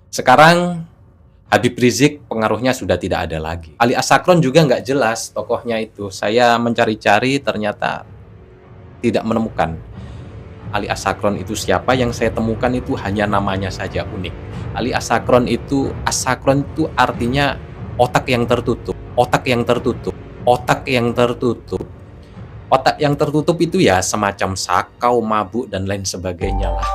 Sekarang Habib Rizik pengaruhnya sudah tidak ada lagi. Ali As-Sakron juga nggak jelas tokohnya itu. Saya mencari-cari ternyata tidak menemukan. Ali As-Sakron itu siapa? Yang saya temukan itu hanya namanya saja unik. Ali As-Sakron itu artinya otak yang tertutup. Otak yang tertutup. Otak yang tertutup. Otak yang tertutup itu ya semacam sakau, mabuk, dan lain sebagainya lah.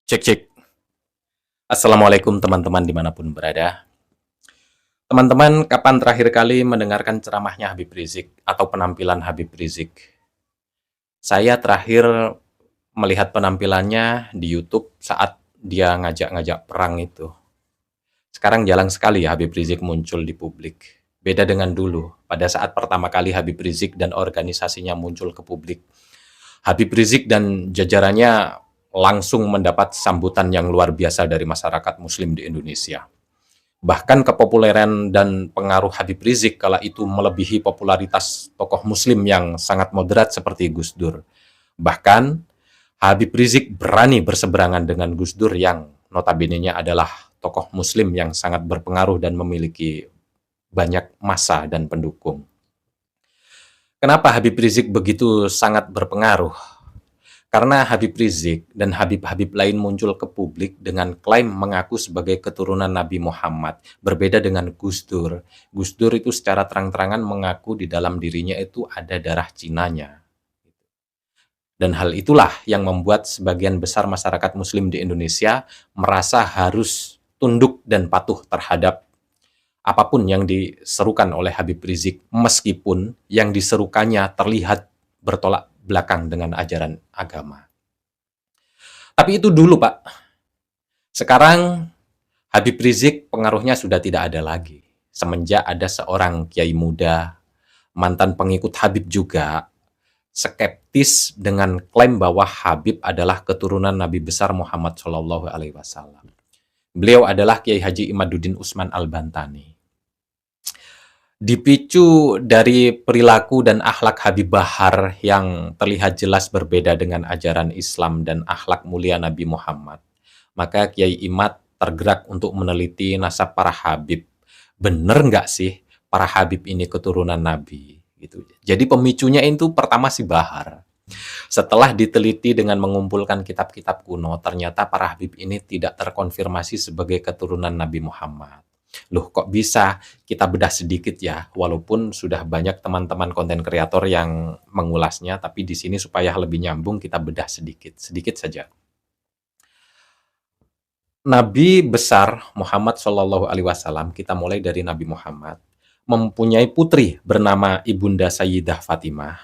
Cek cek. Assalamualaikum teman-teman dimanapun berada. Teman-teman, kapan terakhir kali mendengarkan ceramahnya Habib Rizik atau penampilan Habib Rizik? Saya terakhir melihat penampilannya di YouTube saat dia ngajak-ngajak perang itu. Sekarang jarang sekali ya Habib Rizik muncul di publik. Beda dengan dulu, pada saat pertama kali Habib Rizik dan organisasinya muncul ke publik. Habib Rizik dan jajarannya langsung mendapat sambutan yang luar biasa dari masyarakat Muslim di Indonesia. Bahkan kepopuleran dan pengaruh Habib Rizik kala itu melebihi popularitas tokoh Muslim yang sangat moderat seperti Gus Dur. Bahkan Habib Rizik berani berseberangan dengan Gus Dur yang notabene-nya adalah tokoh Muslim yang sangat berpengaruh dan memiliki banyak massa dan pendukung. Kenapa Habib Rizik begitu sangat berpengaruh? Karena Habib Rizik dan Habib-Habib lain muncul ke publik dengan klaim mengaku sebagai keturunan Nabi Muhammad. Berbeda dengan Gus Dur. Gus Dur itu secara terang-terangan mengaku di dalam dirinya itu ada darah Cinanya. Dan hal itulah yang membuat sebagian besar masyarakat Muslim di Indonesia merasa harus tunduk dan patuh terhadap apapun yang diserukan oleh Habib Rizik, meskipun yang diserukannya terlihat bertolak belakang dengan ajaran agama. Tapi itu dulu, Pak. Sekarang Habib Rizik pengaruhnya sudah tidak ada lagi. Semenjak ada seorang kiai muda, mantan pengikut Habib juga, skeptis dengan klaim bahwa Habib adalah keturunan Nabi besar Muhammad SAW. Beliau adalah Kiai Haji Imaduddin Usman Al-Bantani. Dipicu dari perilaku dan akhlak Habib Bahar yang terlihat jelas berbeda dengan ajaran Islam dan akhlak mulia Nabi Muhammad, maka Kiai Imad tergerak untuk meneliti nasab para Habib. Bener nggak sih para Habib ini keturunan Nabi? Gitu. Jadi pemicunya itu pertama si Bahar. Setelah diteliti dengan mengumpulkan kitab-kitab kuno, ternyata para Habib ini tidak terkonfirmasi sebagai keturunan Nabi Muhammad. Loh, kok bisa? Kita bedah sedikit ya, walaupun sudah banyak teman-teman konten kreator yang mengulasnya, tapi di sini supaya lebih nyambung kita bedah sedikit saja. Nabi besar Muhammad Shallallahu Alaihi Wasallam, kita mulai dari Nabi Muhammad, mempunyai putri bernama Ibunda Sayyidah Fatimah.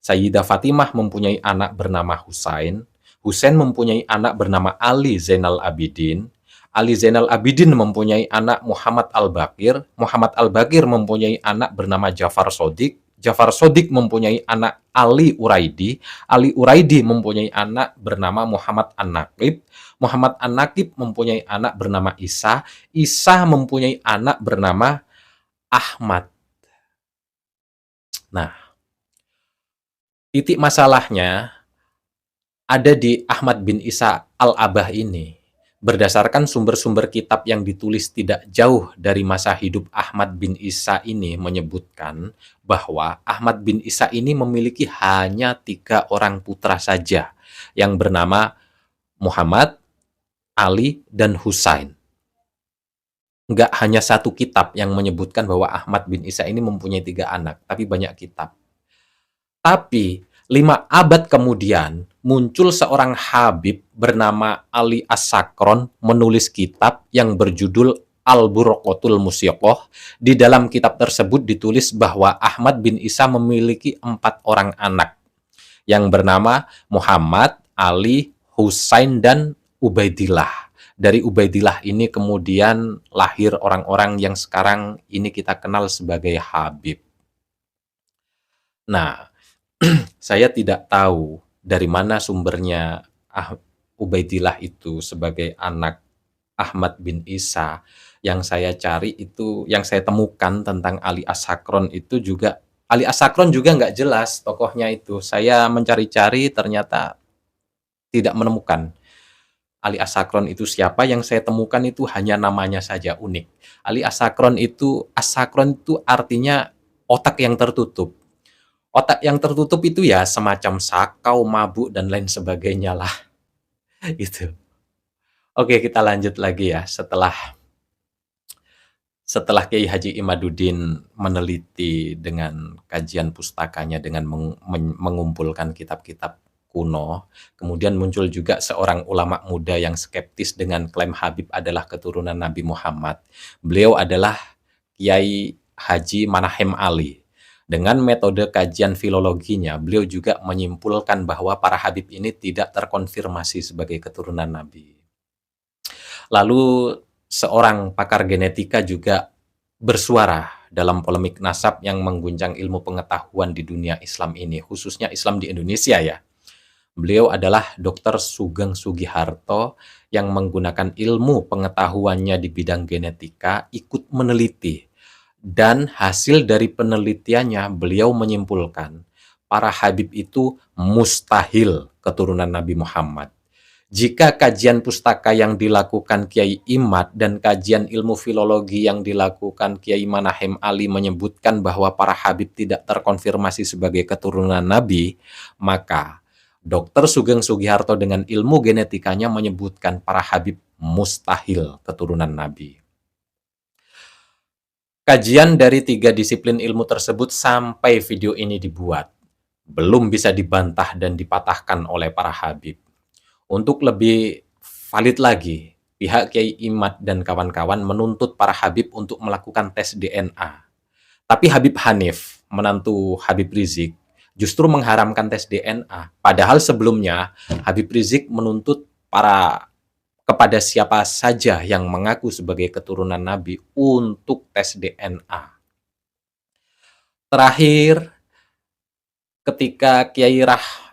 Sayyidah Fatimah mempunyai anak bernama Husain. Husain mempunyai anak bernama Ali Zainal Abidin. Ali Zainal Abidin mempunyai anak Muhammad Al-Baqir. Muhammad Al-Baqir mempunyai anak bernama Ja'far Shodiq. Ja'far Shodiq mempunyai anak Ali Uraidi. Ali Uraidi mempunyai anak bernama Muhammad An-Naqib. Muhammad An-Naqib mempunyai anak bernama Isa. Isa mempunyai anak bernama Ahmad. Nah, titik masalahnya ada di Ahmad bin Isa Al-Abah ini. Berdasarkan sumber-sumber kitab yang ditulis tidak jauh dari masa hidup Ahmad bin Isa ini menyebutkan bahwa Ahmad bin Isa ini memiliki hanya 3 orang putra saja yang bernama Muhammad, Ali, dan Husain. Nggak hanya satu kitab yang menyebutkan bahwa Ahmad bin Isa ini mempunyai 3 anak, tapi banyak kitab. Tapi 5 abad kemudian muncul seorang Habib bernama Ali As-Sakron menulis kitab yang berjudul Al-Burqatul Musyiqoh. Di dalam kitab tersebut ditulis bahwa Ahmad bin Isa memiliki 4 orang anak yang bernama Muhammad, Ali, Husain, dan Ubaidillah. Dari Ubaidillah ini kemudian lahir orang-orang yang sekarang ini kita kenal sebagai Habib. Nah, saya tidak tahu dari mana sumbernya Ubaidillah itu sebagai anak Ahmad bin Isa. Yang saya cari itu, yang saya temukan tentang Ali As-Sakron itu juga Ali As-Sakron juga nggak jelas tokohnya itu. Saya mencari-cari ternyata tidak menemukan. Ali As-Sakron itu siapa, yang saya temukan itu hanya namanya saja unik. Ali As-Sakron itu, As-Sakron itu artinya otak yang tertutup. Otak yang tertutup itu ya semacam sakau, mabuk, dan lain sebagainya lah. Itu. Oke, kita lanjut lagi ya. Setelah Kiai Haji Imaduddin meneliti dengan kajian pustakanya dengan mengumpulkan kitab-kitab kuno, kemudian muncul juga seorang ulama muda yang skeptis dengan klaim Habib adalah keturunan Nabi Muhammad. Beliau adalah Kiai Haji Manahem Ali. Dengan metode kajian filologinya, beliau juga menyimpulkan bahwa para Habib ini tidak terkonfirmasi sebagai keturunan Nabi. Lalu seorang pakar genetika juga bersuara dalam polemik nasab yang mengguncang ilmu pengetahuan di dunia Islam ini, khususnya Islam di Indonesia ya. Beliau adalah Dr. Sugeng Sugiharto yang menggunakan ilmu pengetahuannya di bidang genetika ikut meneliti. Dan hasil dari penelitiannya beliau menyimpulkan para Habib itu mustahil keturunan Nabi Muhammad. Jika kajian pustaka yang dilakukan Kiai Imad dan kajian ilmu filologi yang dilakukan Kiai Manahem Ali menyebutkan bahwa para Habib tidak terkonfirmasi sebagai keturunan Nabi, maka Dr. Sugeng Sugiharto dengan ilmu genetikanya menyebutkan para Habib mustahil keturunan Nabi. Kajian dari 3 disiplin ilmu tersebut sampai video ini dibuat, belum bisa dibantah dan dipatahkan oleh para Habib. Untuk lebih valid lagi, pihak Kiai Imad dan kawan-kawan menuntut para Habib untuk melakukan tes DNA. Tapi Habib Hanif, menantu Habib Rizik, justru mengharamkan tes DNA. Padahal sebelumnya Habib Rizik menuntut kepada siapa saja yang mengaku sebagai keturunan Nabi untuk tes DNA. Terakhir, ketika Kiai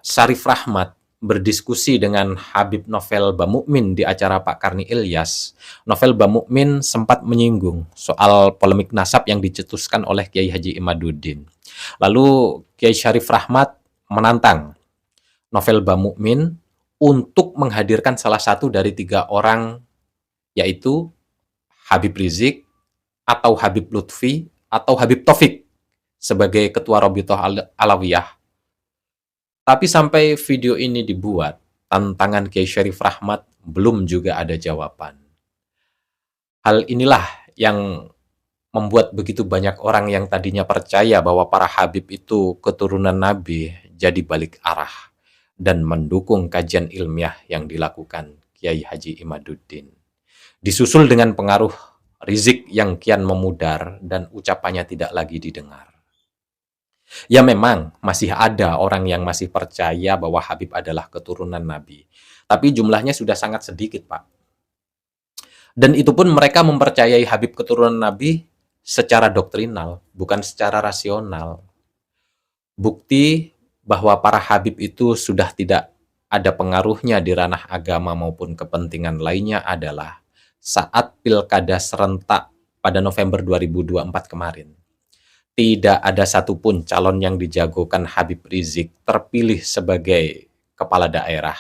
Syarif Rahmat berdiskusi dengan Habib Novel Bamukmin di acara Pak Karni Ilyas, Novel Bamukmin sempat menyinggung soal polemik nasab yang dicetuskan oleh Kiai Haji Imaduddin. Lalu Kiai Syarif Rahmat menantang Novel Bamukmin untuk menghadirkan salah satu dari 3 orang, yaitu Habib Rizik, atau Habib Lutfi, atau Habib Taufik sebagai Ketua Rabithah Alawiyah. Tapi sampai video ini dibuat, tantangan Kiai Syarif Rahmat belum juga ada jawaban. Hal inilah yang membuat begitu banyak orang yang tadinya percaya bahwa para Habib itu keturunan Nabi jadi balik arah dan mendukung kajian ilmiah yang dilakukan Kiai Haji Imaduddin. Disusul dengan pengaruh Rizik yang kian memudar dan ucapannya tidak lagi didengar. Ya memang masih ada orang yang masih percaya bahwa Habib adalah keturunan Nabi. Tapi jumlahnya sudah sangat sedikit, Pak. Dan itu pun mereka mempercayai Habib keturunan Nabi secara doktrinal, bukan secara rasional. Bukti bahwa para Habib itu sudah tidak ada pengaruhnya di ranah agama maupun kepentingan lainnya adalah saat pilkada serentak pada November 2024 kemarin. Tidak ada satupun calon yang dijagokan Habib Rizik terpilih sebagai kepala daerah.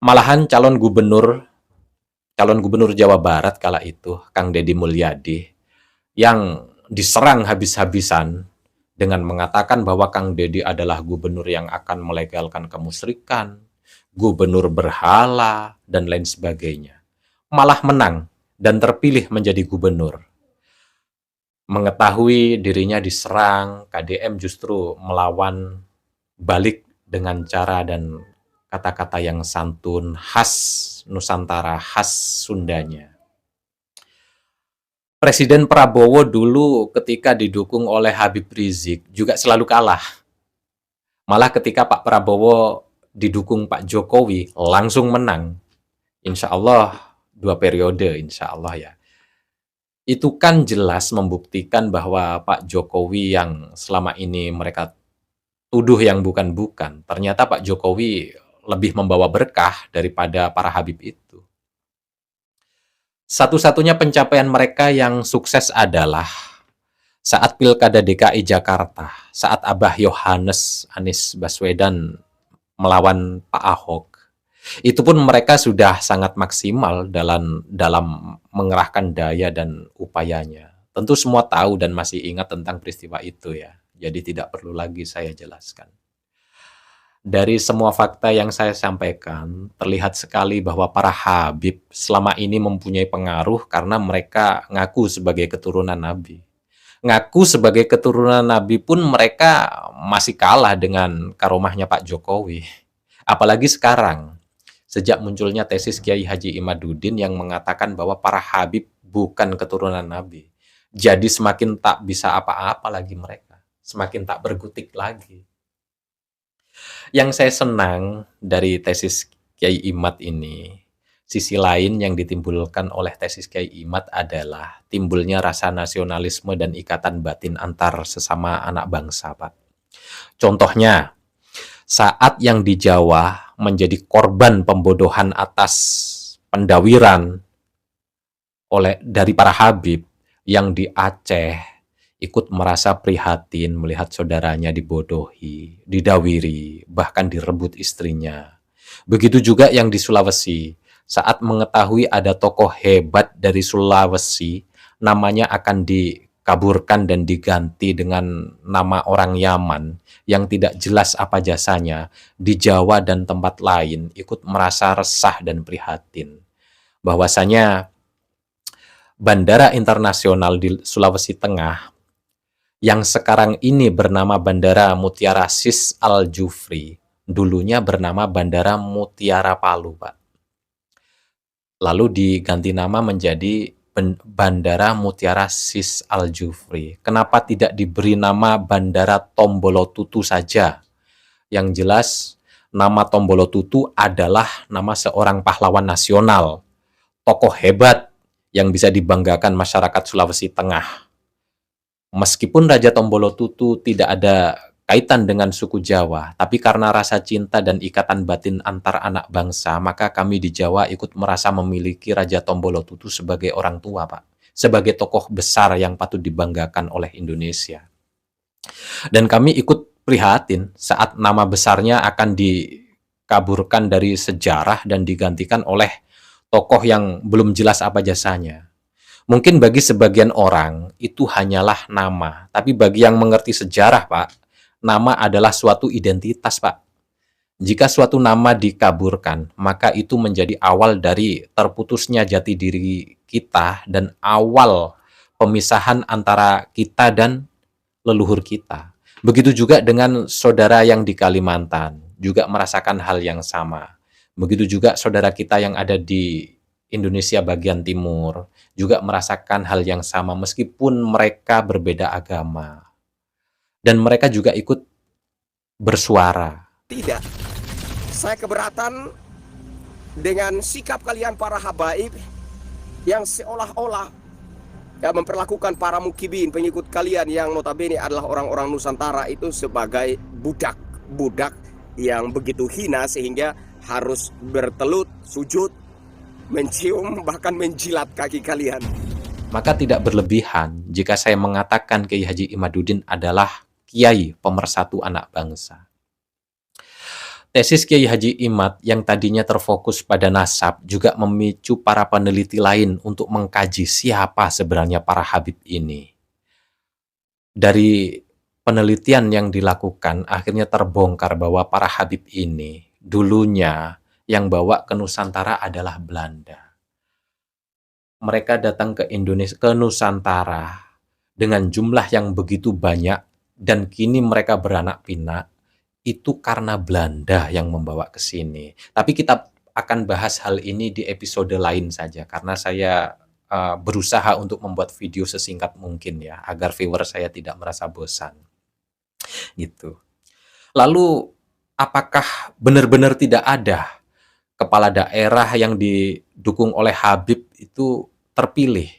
Malahan calon gubernur Jawa Barat kala itu, Kang Deddy Mulyadi, yang diserang habis-habisan dengan mengatakan bahwa Kang Deddy adalah gubernur yang akan melegalkan kemusyrikan, gubernur berhala, dan lain sebagainya. Malah menang dan terpilih menjadi gubernur. Mengetahui dirinya diserang, KDM justru melawan balik dengan cara dan kata-kata yang santun, khas Nusantara, khas Sundanya. Presiden Prabowo dulu ketika didukung oleh Habib Rizik juga selalu kalah. Malah ketika Pak Prabowo didukung Pak Jokowi langsung menang. Insya Allah 2 periode, insya Allah ya. Itu kan jelas membuktikan bahwa Pak Jokowi yang selama ini mereka tuduh yang bukan-bukan, ternyata Pak Jokowi lebih membawa berkah daripada para Habib itu. Satu-satunya pencapaian mereka yang sukses adalah Saat Pilkada DKI Jakarta, saat Abah Yohanes Anies Baswedan melawan Pak Ahok, itu pun mereka sudah sangat maksimal dalam mengerahkan daya dan upayanya. Tentu semua tahu dan masih ingat tentang peristiwa itu ya. Jadi tidak perlu lagi saya jelaskan. Dari semua fakta yang saya sampaikan, terlihat sekali bahwa para Habib selama ini mempunyai pengaruh karena mereka ngaku sebagai keturunan Nabi. Ngaku sebagai keturunan Nabi pun mereka masih kalah dengan karomahnya Pak Jokowi. Apalagi sekarang, sejak munculnya tesis Kiai Haji Imaduddin yang mengatakan bahwa para Habib bukan keturunan Nabi. Jadi semakin tak bisa apa-apa lagi mereka. Semakin tak berkutik lagi. Yang saya senang dari tesis Kiai Imad ini, sisi lain yang ditimbulkan oleh tesis Kiai Imad adalah timbulnya rasa nasionalisme dan ikatan batin antar sesama anak bangsa, Pak. Contohnya, saat yang di Jawa menjadi korban pembodohan atas pendawiran dari para Habib, yang di Aceh ikut merasa prihatin melihat saudaranya dibodohi, didawiri, bahkan direbut istrinya. Begitu juga yang di Sulawesi, saat mengetahui ada tokoh hebat dari Sulawesi, namanya akan dikaburkan dan diganti dengan nama orang Yaman yang tidak jelas apa jasanya, di Jawa dan tempat lain ikut merasa resah dan prihatin. Bahwasanya Bandara Internasional di Sulawesi Tengah yang sekarang ini bernama Bandara Mutiara Sis Al Jufri, dulunya bernama Bandara Mutiara Palu, Pak. Lalu diganti nama menjadi Bandara Mutiara Sis Al Jufri. Kenapa tidak diberi nama Bandara Tombolotutu saja? Yang jelas, nama Tombolotutu adalah nama seorang pahlawan nasional, tokoh hebat yang bisa dibanggakan masyarakat Sulawesi Tengah. Meskipun Raja Tombolotutu tidak ada kaitan dengan suku Jawa, tapi karena rasa cinta dan ikatan batin antar anak bangsa, maka kami di Jawa ikut merasa memiliki Raja Tombolotutu sebagai orang tua, Pak. Sebagai tokoh besar yang patut dibanggakan oleh Indonesia. Dan kami ikut prihatin saat nama besarnya akan dikaburkan dari sejarah dan digantikan oleh tokoh yang belum jelas apa jasanya. Mungkin bagi sebagian orang itu hanyalah nama, tapi bagi yang mengerti sejarah, Pak, nama adalah suatu identitas, Pak. Jika suatu nama dikaburkan, maka itu menjadi awal dari terputusnya jati diri kita dan awal pemisahan antara kita dan leluhur kita. Begitu juga dengan saudara yang di Kalimantan, juga merasakan hal yang sama. Begitu juga saudara kita yang ada di Indonesia bagian timur juga merasakan hal yang sama meskipun mereka berbeda agama. Dan mereka juga ikut bersuara. Tidak, saya keberatan dengan sikap kalian para habaib yang seolah-olah memperlakukan para mukibin, pengikut kalian yang notabene adalah orang-orang Nusantara itu sebagai budak yang begitu hina sehingga harus bertelut, sujud, mencium, bahkan menjilat kaki kalian. Maka tidak berlebihan jika saya mengatakan Kiai Haji Imaduddin adalah kiai pemersatu anak bangsa. Tesis Kiai Haji Imad yang tadinya terfokus pada nasab juga memicu para peneliti lain untuk mengkaji siapa sebenarnya para Habib ini. Dari penelitian yang dilakukan, akhirnya terbongkar bahwa para Habib ini dulunya yang bawa ke Nusantara adalah Belanda. Mereka datang ke Indonesia, ke Nusantara dengan jumlah yang begitu banyak dan kini mereka beranak pinak. Itu karena Belanda yang membawa ke sini. Tapi kita akan bahas hal ini di episode lain saja karena saya berusaha untuk membuat video sesingkat mungkin ya agar viewer saya tidak merasa bosan. Gitu. Lalu apakah benar-benar tidak ada kepala daerah yang didukung oleh Habib itu terpilih?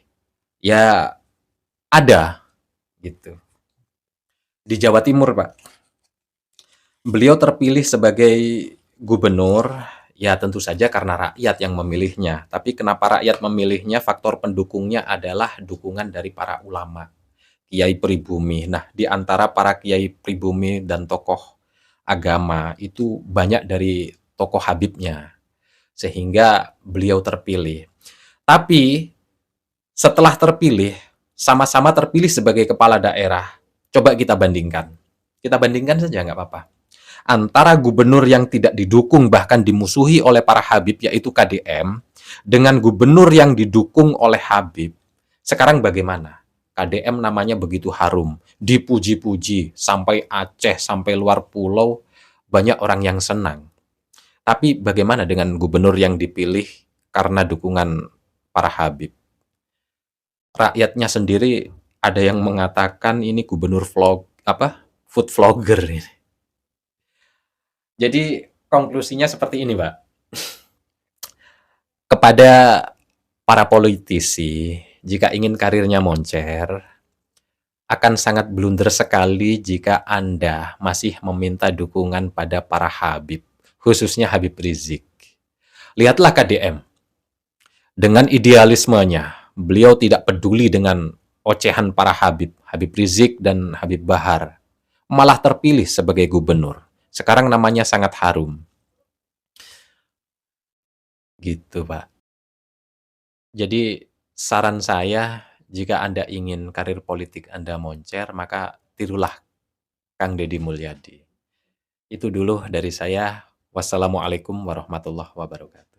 Ya ada gitu. Di Jawa Timur, Pak. Beliau terpilih sebagai gubernur, ya tentu saja karena rakyat yang memilihnya. Tapi kenapa rakyat memilihnya? Faktor pendukungnya adalah dukungan dari para ulama. kiai pribumi. Nah, di antara para kiai pribumi dan tokoh agama itu banyak dari tokoh Habibnya, sehingga beliau terpilih. Tapi setelah terpilih, sama-sama terpilih sebagai kepala daerah. Coba kita bandingkan. Kita bandingkan saja nggak apa-apa. Antara gubernur yang tidak didukung bahkan dimusuhi oleh para Habib yaitu KDM dengan gubernur yang didukung oleh Habib. Sekarang bagaimana? KDM namanya begitu harum, dipuji-puji sampai Aceh, sampai luar pulau banyak orang yang senang. Tapi bagaimana dengan gubernur yang dipilih karena dukungan para Habib? Rakyatnya sendiri ada yang mengatakan ini gubernur food vlogger ini. Jadi konklusinya seperti ini, Mbak. Kepada para politisi, jika ingin karirnya moncer, akan sangat blunder sekali jika Anda masih meminta dukungan pada para Habib, khususnya Habib Rizik. Lihatlah KDM. Dengan idealismenya, beliau tidak peduli dengan ocehan para Habib, Habib Rizik dan Habib Bahar. Malah terpilih sebagai gubernur. Sekarang namanya sangat harum. Gitu, Pak. Jadi, saran saya, jika Anda ingin karir politik Anda moncer, maka tirulah Kang Deddy Mulyadi. Itu dulu dari saya. Wassalamualaikum warahmatullahi wabarakatuh.